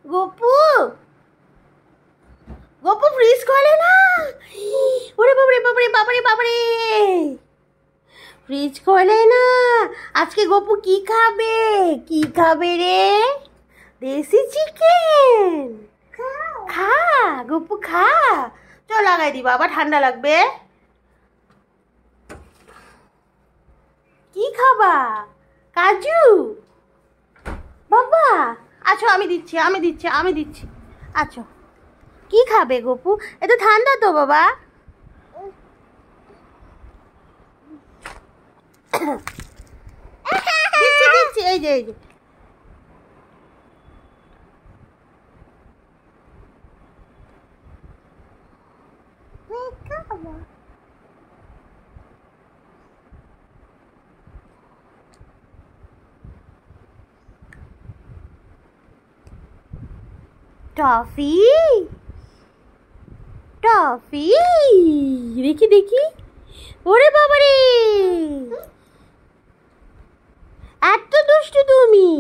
Gopu Gopu fridge খোলে না। ওরে বাবারে বাবারে বাবারে বাবারে, ফ্রিজ খোলে না। আজকে গপু কি খাবে? কি খাবে রে? দেশি চিকেন খা গপু খা। চল লাগাই দি, বাবা ঠান্ডা লাগবে। কি খাবা? কাজু বাবা? আচ্ছা আমি দিচ্ছি আমি দিচ্ছি আমি দিচ্ছি। আচ্ছা কি খাবে গপু? এটা ঠান্ডা তো বাবা। দিচ্ছি দিচ্ছি, এই যে এই যে। টফি টফি, দেখি দেখি। ওরে বাবারে, এত দুষ্টু তুমি।